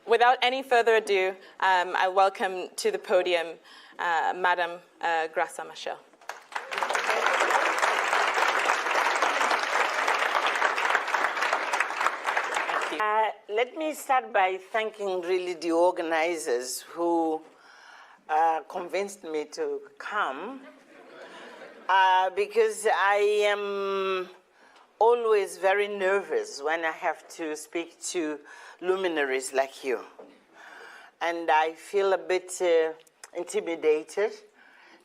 without any further ado, I welcome to the podium Madam Graça Machel. Let me start by thanking really the organizers who convinced me to come, because I am always very nervous when I have to speak to luminaries like you. And I feel a bit intimidated.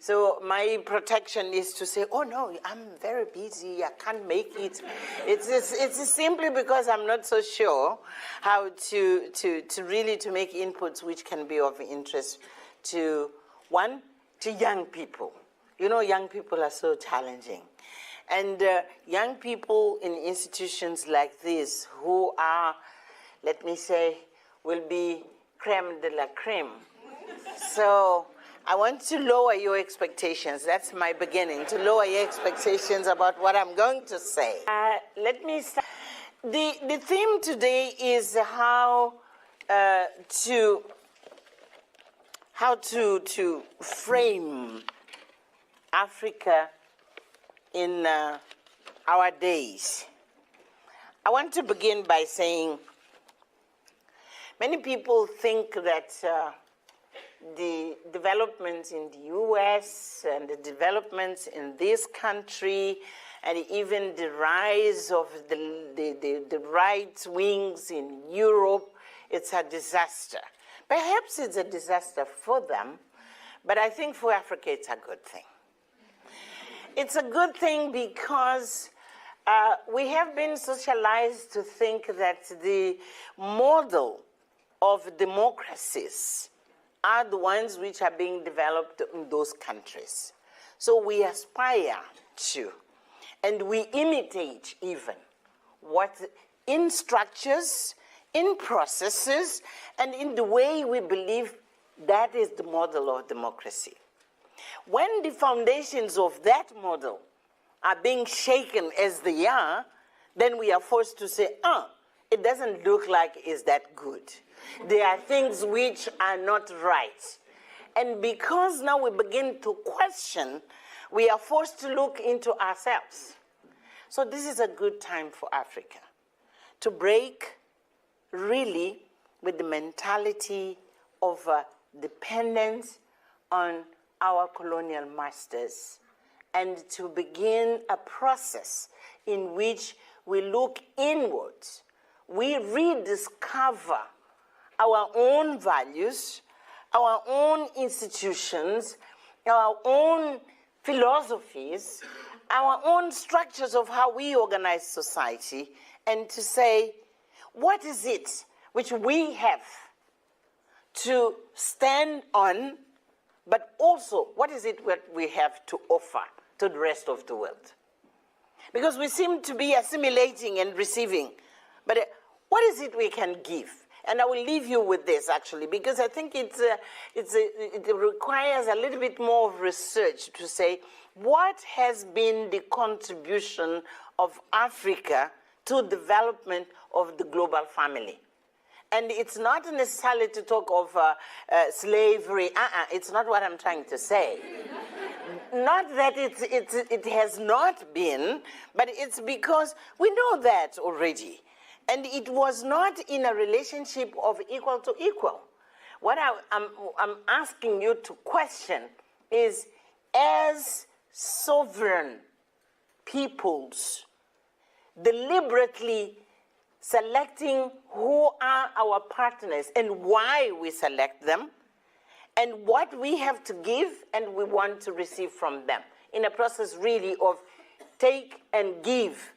So my protection is to say, oh no, I'm very busy, I can't make it. It's simply because I'm not so sure how to really make inputs which can be of interest to young people. You know, young people are so challenging. And young people in institutions like this who are, let me say, will be creme de la creme. So I want to lower your expectations. That's my beginning, to lower your expectations about what I'm going to say. Let me start. The theme today is how to frame Africa in our days. I want to begin by saying many people think that the developments in the US and the developments in this country and even the rise of the right wings in Europe, it's a disaster. Perhaps it's a disaster for them, but I think for Africa it's a good thing. It's a good thing because we have been socialized to think that the model of democracies are the ones which are being developed in those countries. So we aspire to, and we imitate even, what in structures, in processes, and in the way we believe that is the model of democracy. When the foundations of that model are being shaken as they are, then we are forced to say, it doesn't look like it's that good. There are things which are not right. And because now we begin to question, we are forced to look into ourselves. So this is a good time for Africa to break really with the mentality of dependence on our colonial masters and to begin a process in which we look inwards. We rediscover our own values, our own institutions, our own philosophies, our own structures of how we organize society, and to say, what is it which we have to stand on, but also what is it that we have to offer to the rest of the world? Because we seem to be assimilating and receiving, but what is it we can give? And I will leave you with this, actually, because I think it requires a little bit more of research to say, what has been the contribution of Africa to development of the global family? And it's not necessarily to talk of slavery. It's not what I'm trying to say. Not that it has not been, but it's because we know that already. And it was not in a relationship of equal to equal. What I'm asking you to question is, as sovereign peoples, deliberately selecting who are our partners and why we select them, and what we have to give and we want to receive from them, in a process really of take and give.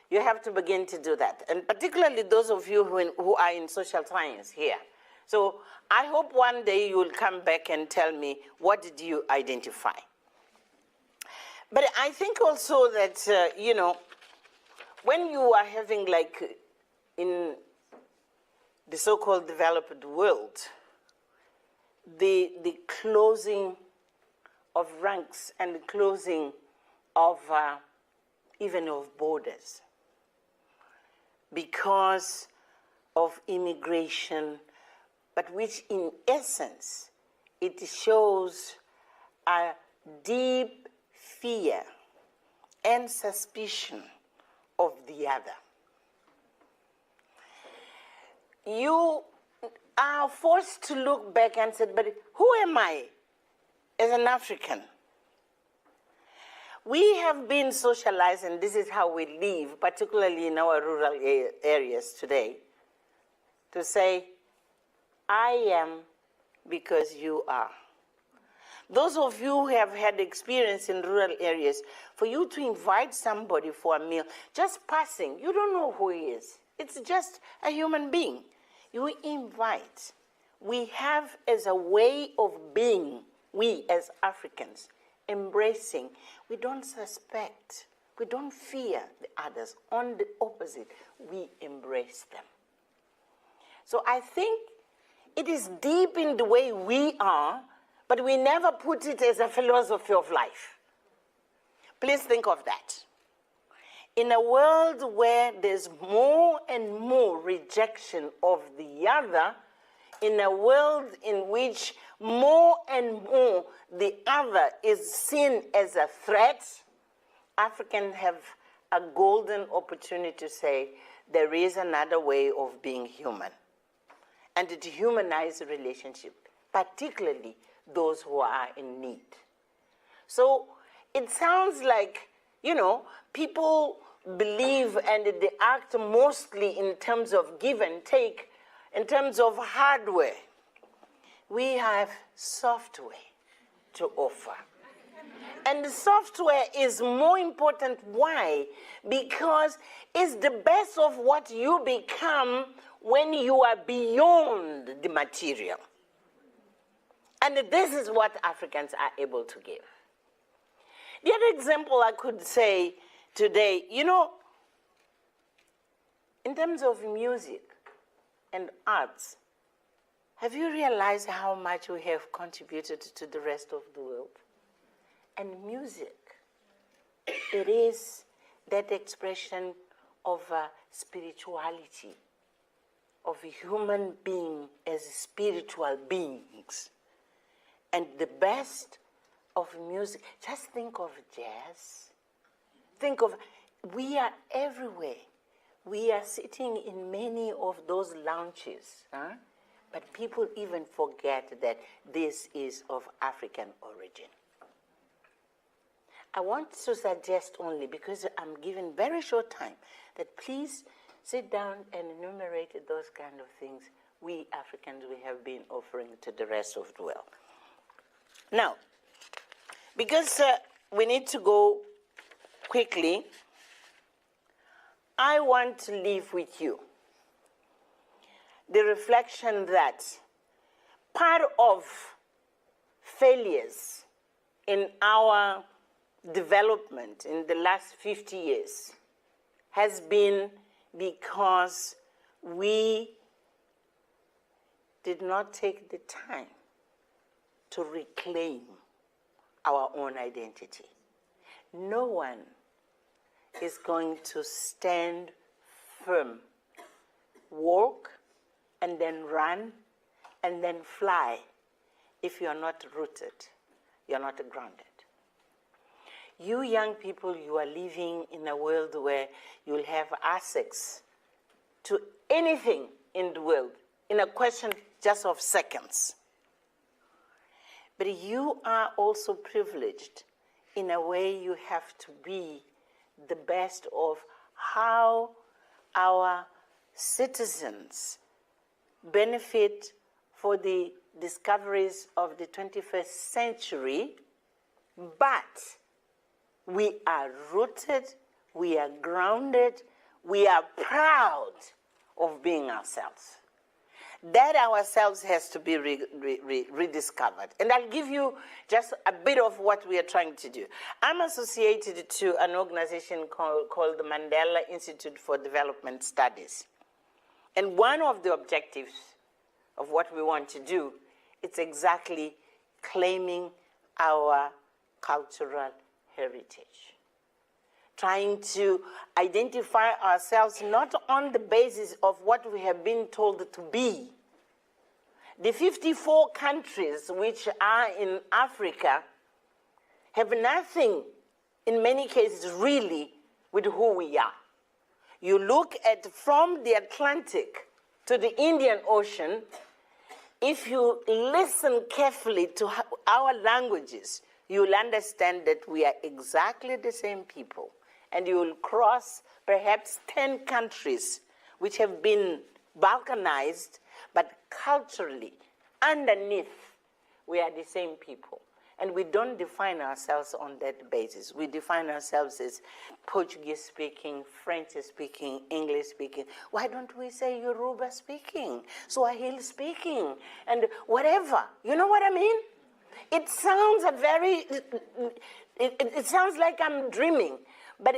You have to begin to do that, and particularly those of you who are in social science here. So I hope one day you will come back and tell me, what did you identify? But I think also that, when you are having, like, in the so-called developed world, the closing of ranks and the closing of even of borders, because of immigration, but which in essence, it shows a deep fear and suspicion of the other. You are forced to look back and say, but who am I as an African? We have been socialized, and this is how we live, particularly in our rural areas today, to say, I am because you are. Those of you who have had experience in rural areas, for you to invite somebody for a meal, just passing, you don't know who he is. It's just a human being. You invite. We have as a way of being, we as Africans, embracing. We don't suspect. We don't fear the others. On the opposite, we embrace them. So I think it is deep in the way we are, but we never put it as a philosophy of life. Please think of that. In a world where there's more and more rejection of the other, in a world in which more and more the other is seen as a threat, Africans have a golden opportunity to say, there is another way of being human. And to humanize the relationship, particularly those who are in need. So it sounds like, people believe and they act mostly in terms of give and take, in terms of hardware. We have software to offer. And the software is more important. Why? Because it's the best of what you become when you are beyond the material. And this is what Africans are able to give. The other example I could say today, in terms of music and arts, have you realized how much we have contributed to the rest of the world? And music, it is that expression of spirituality, of a human being as spiritual beings. And the best of music, just think of jazz. Think of, we are everywhere. We are sitting in many of those lounges, but people even forget that this is of African origin. I want to suggest only, because I'm given very short time, that please sit down and enumerate those kind of things we Africans we have been offering to the rest of the world. Now, because we need to go quickly, I want to leave with you the reflection that part of failures in our development in the last 50 years has been because we did not take the time to reclaim our own identity. No one is going to stand firm, walk, and then run, and then fly if you're not rooted, you're not grounded. You young people, you are living in a world where you'll have access to anything in the world in a question just of seconds. But you are also privileged in a way you have to be the best of how our citizens benefit for the discoveries of the 21st century, but we are rooted, we are grounded, we are proud of being ourselves. That ourselves has to be rediscovered. And I'll give you just a bit of what we are trying to do. I'm associated to an organization called the Mandela Institute for Development Studies. And one of the objectives of what we want to do is exactly claiming our cultural heritage. Trying to identify ourselves not on the basis of what we have been told to be, The 54 countries which are in Africa have nothing, in many cases, really, with who we are. You look at from the Atlantic to the Indian Ocean, if you listen carefully to our languages, you'll understand that we are exactly the same people. And you will cross perhaps 10 countries which have been balkanized, but culturally, underneath, we are the same people. And we don't define ourselves on that basis. We define ourselves as Portuguese speaking, French speaking, English speaking. Why don't we say Yoruba speaking, Swahili speaking, and whatever? You know what I mean? It sounds it sounds like I'm dreaming. But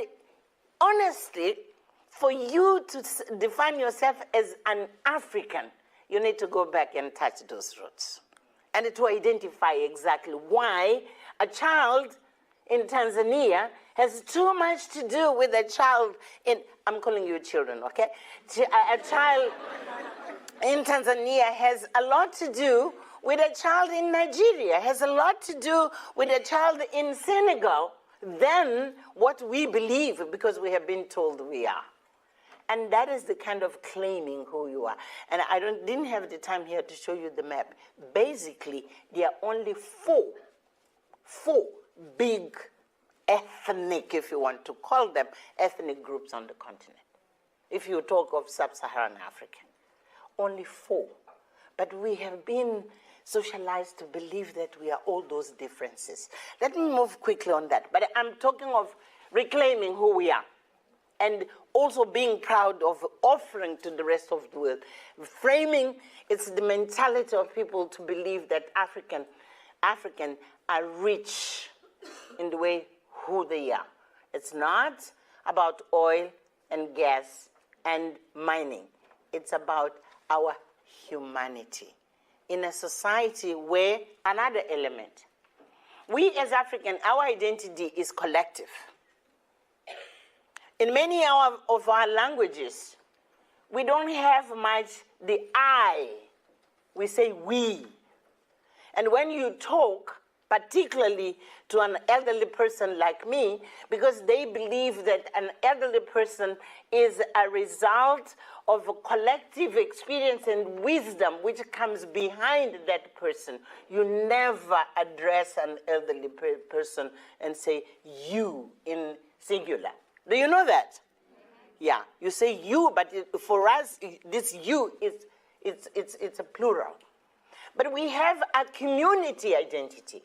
honestly, for you to define yourself as an African, you need to go back and touch those roots. And to identify exactly why a child in Tanzania has too much to do with a child in, I'm calling you children, okay? A child in Tanzania has a lot to do with a child in Nigeria, has a lot to do with a child in Senegal than what we believe because we have been told we are. And that is the kind of claiming who you are. And I didn't have the time here to show you the map. Basically, there are only four big ethnic, if you want to call them, ethnic groups on the continent. If you talk of sub-Saharan Africa, only four. But we have been socialized to believe that we are all those differences. Let me move quickly on that. But I'm talking of reclaiming who we are. And also being proud of offering to the rest of the world. Framing, it's the mentality of people to believe that African are rich in the way who they are. It's not about oil and gas and mining. It's about our humanity. In a society where another element, we as African, our identity is collective. In many of our languages, we don't have much the I. We say we. And when you talk, particularly to an elderly person like me, because they believe that an elderly person is a result of a collective experience and wisdom which comes behind that person. You never address an elderly person and say you in singular. Do you know that? Yeah, you say you, but for us, this you it's a plural. But we have a community identity.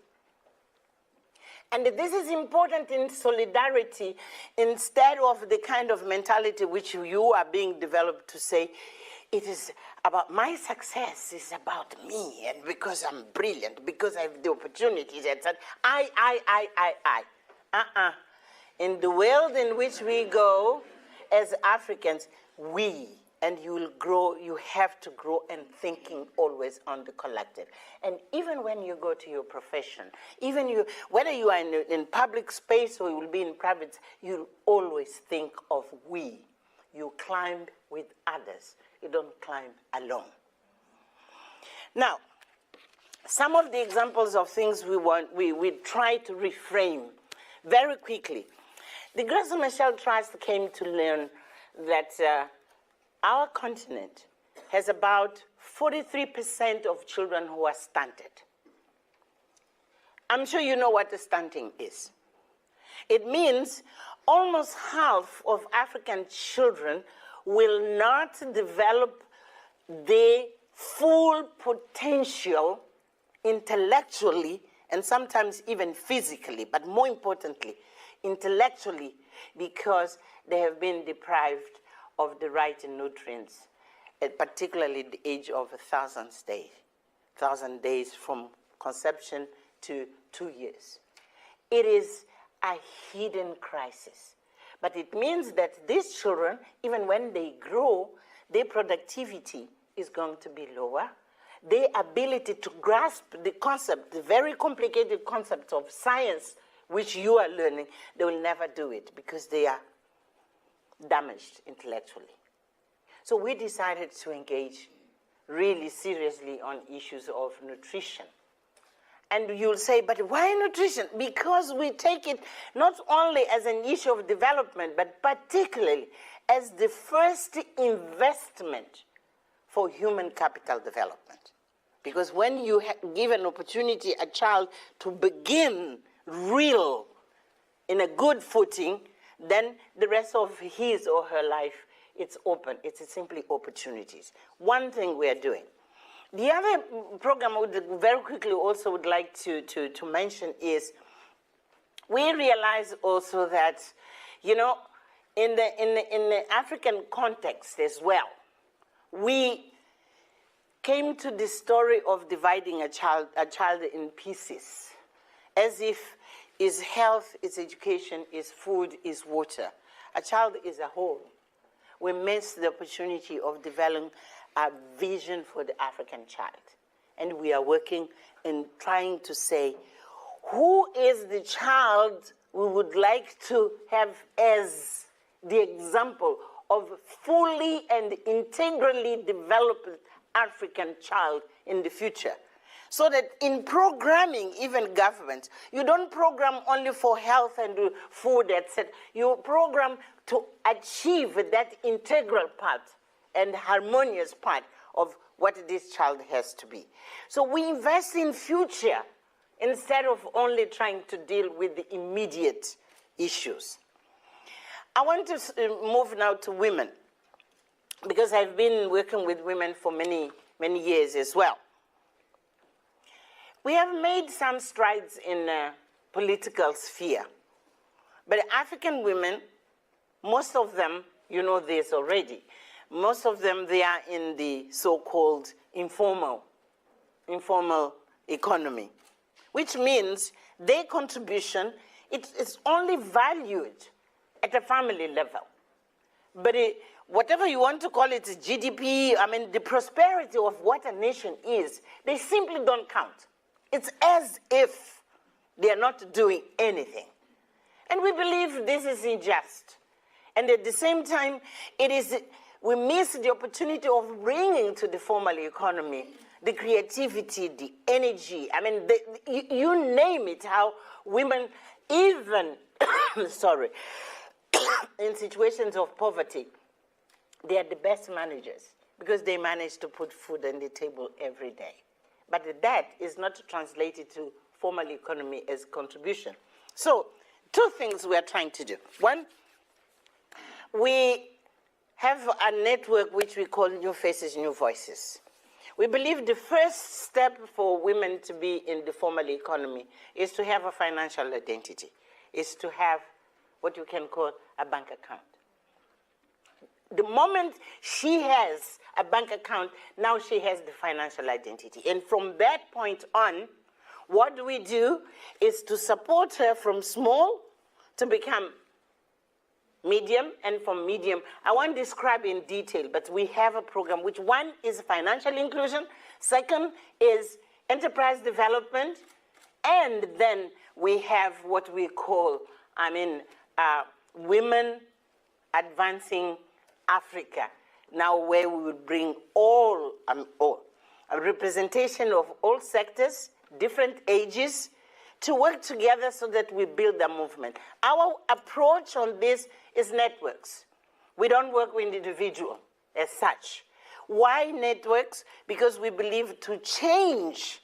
And this is important in solidarity instead of the kind of mentality which you are being developed to say, it is about my success, is about me, and because I'm brilliant, because I have the opportunities, etc. I. In the world in which we go as Africans, we, and you will grow, you have to grow and thinking always on the collective. And even when you go to your profession, whether you are in public space or you will be in private, you'll always think of we. You climb with others. You don't climb alone. Now, some of the examples of things we try to reframe very quickly. The Graça Machel Trust came to learn that our continent has about 43% of children who are stunted. I'm sure you know what the stunting is. It means almost half of African children will not develop their full potential intellectually and sometimes even physically, but more importantly, intellectually, because they have been deprived of the right nutrients, particularly at the age of 1,000 days from conception to 2 years. It is a hidden crisis. But it means that these children, even when they grow, their productivity is going to be lower. Their ability to grasp the concept, the very complicated concept of science, which you are learning, they will never do it because they are damaged intellectually. So we decided to engage really seriously on issues of nutrition. And you'll say, but why nutrition? Because we take it not only as an issue of development, but particularly as the first investment for human capital development. Because when you give an opportunity, a child, to begin real in a good footing, then the rest of his or her life, it's open. It's simply opportunities. One thing we are doing. The other program I would very quickly also would like to mention is we realize also that, you know, in the African context as well, we came to the story of dividing a child in pieces, as if is health, is education, is food, is water. A child is a whole. We miss the opportunity of developing a vision for the African child. And we are working in trying to say, who is the child we would like to have as the example of fully and integrally developed African child in the future? So that in programming, even government, you don't program only for health and food, etc. You program to achieve that integral part and harmonious part of what this child has to be. So we invest in future instead of only trying to deal with the immediate issues. I want to move now to women, because I've been working with women for many, many years as well. We have made some strides in the political sphere, but African women, most of them, you know this already, most of them, they are in the so-called informal economy, which means their contribution, it's only valued at a family level. But whatever you want to call it, GDP, I mean, the prosperity of what a nation is, they simply don't count. It's as if they are not doing anything. And we believe this is unjust. And at the same time, we miss the opportunity of bringing to the formal economy the creativity, the energy. I mean, you name it, how women, even, sorry, in situations of poverty, they are the best managers because they manage to put food on the table every day. But that is not translated to formal economy as contribution. So, two things we are trying to do. One, we have a network which we call New Faces, New Voices. We believe the first step for women to be in the formal economy is to have a financial identity, is to have what you can call a bank account. The moment she has a bank account, now she has the financial identity. And from that point on, what we do is to support her from small to become medium, and from medium, I won't describe in detail, but we have a program which one is financial inclusion, second is enterprise development, and then we have what we call, women advancing Africa, now where we will bring a representation of all sectors, different ages, to work together so that we build a movement. Our approach on this is networks. We don't work with individuals as such. Why networks? Because we believe to change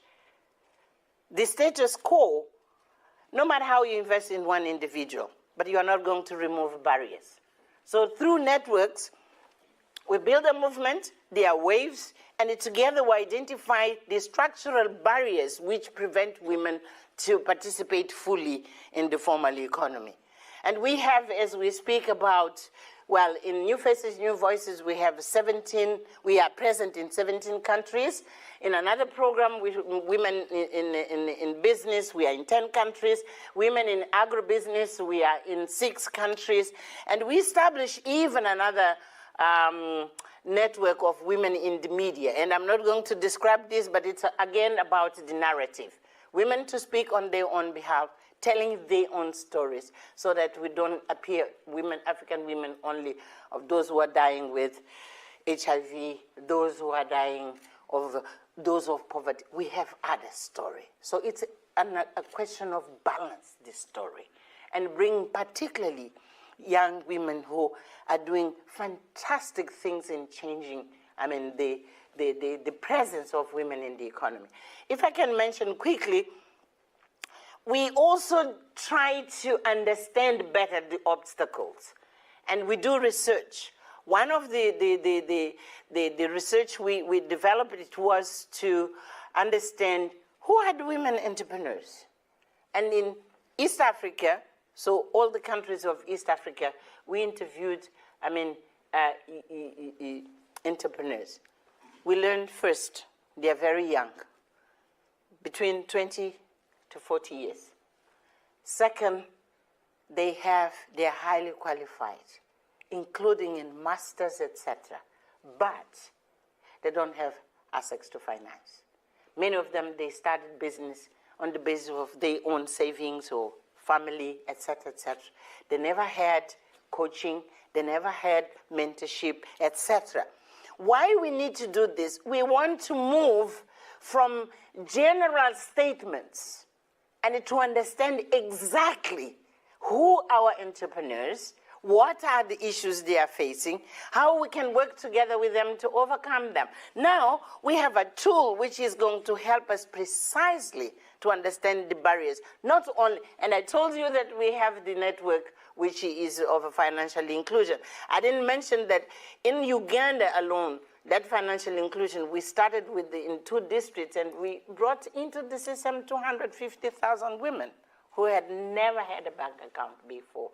the status quo, no matter how you invest in one individual, but you are not going to remove barriers. So through networks, we build a movement, there are waves, and together we identify the structural barriers which prevent women to participate fully in the formal economy. And we have, as we speak about, well, in New Faces, New Voices, we are present in 17 countries. In another program, women in business, we are in 10 countries. Women in agribusiness, we are in 6 countries. And we establish even another network of women in the media. And I'm not going to describe this, but it's again about the narrative. Women to speak on their own behalf, telling their own stories, so that we don't appear women, African women only, of those who are dying with HIV, those who are dying of those of poverty, we have other story. So it's a question of balance, this story, and bring particularly young women who are doing fantastic things in changing, the presence of women in the economy. If I can mention quickly, we also try to understand better the obstacles, and we do research. One of the research we developed, it was to understand who are the women entrepreneurs. And in East Africa, so all the countries of East Africa, we interviewed, entrepreneurs. We learned first, they are very young, between 20 to 40 years. Second, they are highly qualified, including in masters, etc. But they don't have access to finance. Many of them, they started business on the basis of their own savings or family, etc., etc. They never had coaching, they never had mentorship, etc. Why we need to do this? We want to move from general statements and to understand exactly who our entrepreneurs, what are the issues they are facing, how we can work together with them to overcome them. Now, we have a tool which is going to help us precisely to understand the barriers. Not only, and I told you that we have the network which is of financial inclusion. I didn't mention that in Uganda alone, that financial inclusion, we started with in 2 districts, and we brought into the system 250,000 women who had never had a bank account before.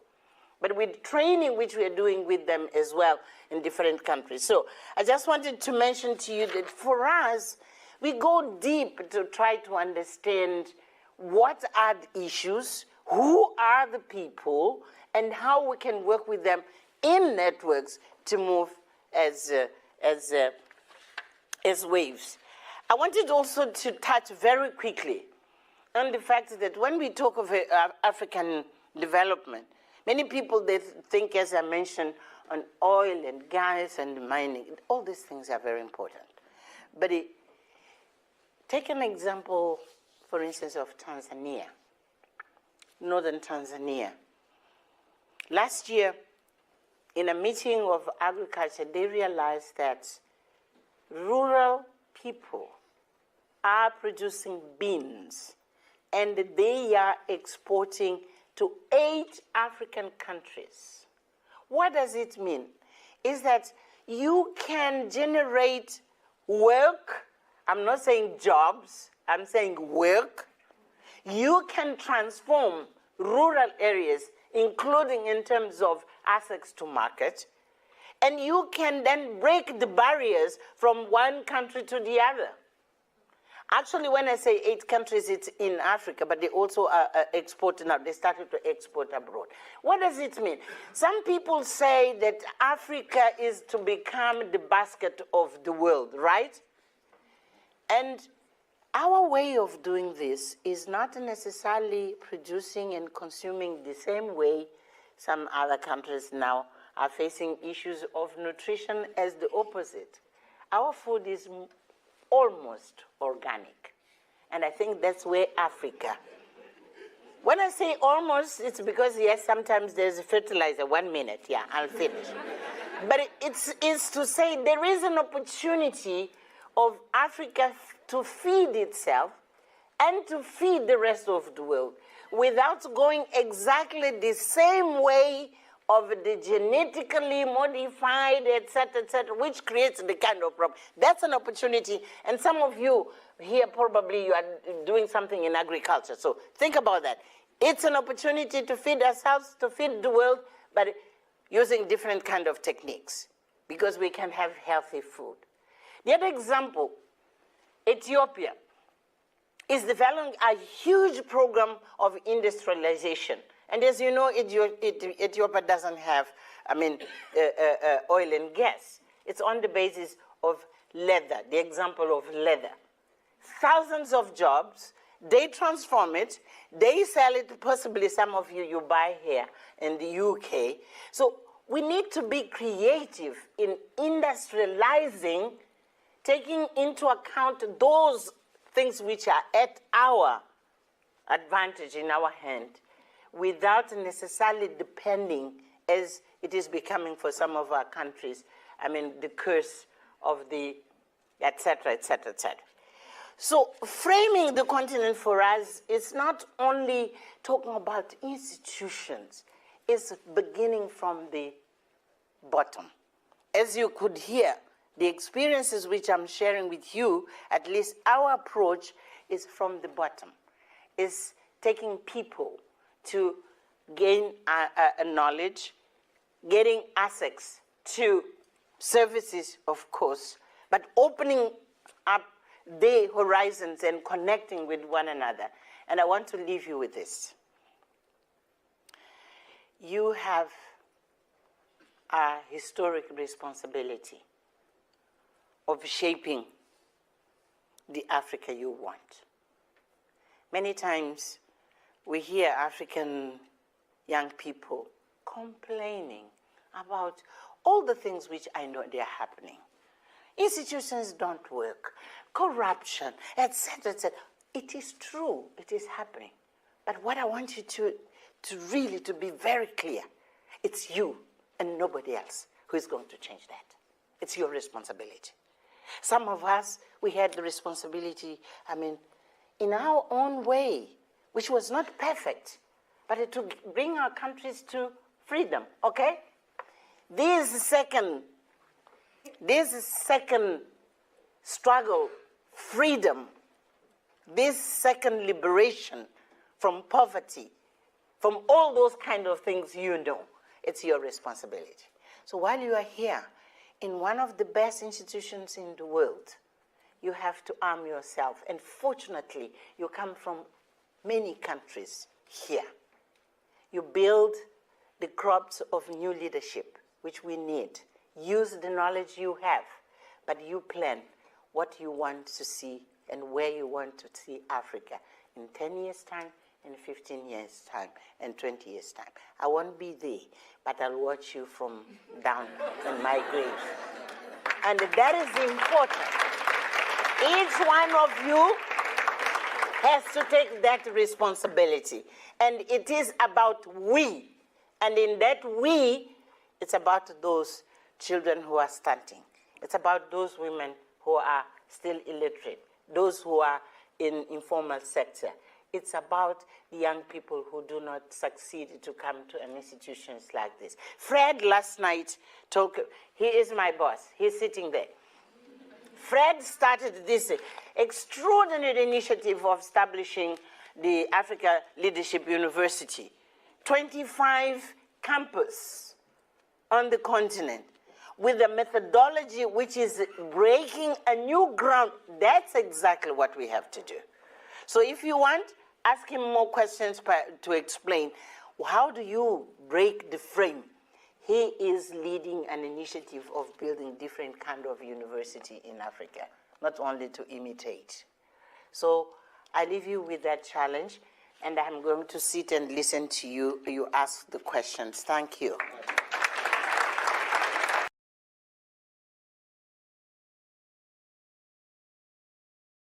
But with training which we are doing with them as well in different countries. So I just wanted to mention to you that for us, we go deep to try to understand what are the issues, who are the people, and how we can work with them in networks to move as waves. I wanted also to touch very quickly on the fact that when we talk of African development, many people, they think, as I mentioned, on oil and gas and mining. All these things are very important. But take an example, for instance, of Tanzania, northern Tanzania. Last year, in a meeting of agriculture, they realized that rural people are producing beans, and they are exporting to 8 African countries. What does it mean? Is that you can generate work. I'm not saying jobs, I'm saying work. You can transform rural areas, including in terms of access to market, and you can then break the barriers from one country to the other. Actually, when I say 8 countries, it's in Africa, but they also are exporting now. They started to export abroad. What does it mean? Some people say that Africa is to become the basket of the world, right? And our way of doing this is not necessarily producing and consuming the same way some other countries now are facing issues of nutrition as the opposite. Our food is almost organic. And I think that's where Africa. When I say almost, it's because, yes, sometimes there's a fertilizer. 1 minute, yeah, I'll finish. But it's to say there is an opportunity of Africa to feed itself and to feed the rest of the world without going exactly the same way of the genetically modified, etc., which creates the kind of problem. That's an opportunity, and some of you here probably you are doing something in agriculture, so think about that. It's an opportunity to feed ourselves, to feed the world, but using different kind of techniques, because we can have healthy food. The other example, Ethiopia is developing a huge program of industrialization. And as you know, Ethiopia doesn't have, oil and gas. It's on the basis of leather, the example of leather. Thousands of jobs, they transform it, they sell it, possibly some of you buy here in the UK. So we need to be creative in industrializing taking into account those things which are at our advantage in our hand, without necessarily depending, as it is becoming for some of our countries, I mean, the curse of the et cetera, et cetera, et cetera. So framing the continent for us is not only talking about institutions, it's beginning from the bottom. As you could hear, the experiences which I'm sharing with you, at least our approach is from the bottom. Is taking people to gain a knowledge, getting access to services, of course, but opening up their horizons and connecting with one another. And I want to leave you with this. You have a historic responsibility of shaping the Africa you want. Many times we hear African young people complaining about all the things which I know they are happening. Institutions don't work, corruption, etc., etc. It is true, it is happening. But what I want you to really be very clear, it's you and nobody else who is going to change that. It's your responsibility. Some of us, we had the responsibility, I mean, in our own way, which was not perfect, but to bring our countries to freedom, okay? This second struggle, freedom, this second liberation from poverty, from all those kind of things you know, it's your responsibility. So while you are here, in one of the best institutions in the world, you have to arm yourself. And fortunately, you come from many countries here. You build the crops of new leadership, which we need. Use the knowledge you have, but you plan what you want to see and where you want to see Africa in 10 years' time, in 15 years' time, and 20 years' time. I won't be there, but I'll watch you from down in my grave. And that is important. Each one of you has to take that responsibility. And it is about we. And in that we, it's about those children who are stunting. It's about those women who are still illiterate, those who are in informal sector. It's about the young people who do not succeed to come to an institutions like this. Fred last night talked, he is my boss, he's sitting there. Fred started this extraordinary initiative of establishing the Africa Leadership University. 25 campuses on the continent with a methodology which is breaking a new ground. That's exactly what we have to do. So if you want, ask him more questions to explain. How do you break the frame? He is leading an initiative of building different kind of university in Africa, not only to imitate. So I leave you with that challenge, and I'm going to sit and listen to you. You ask the questions. Thank you.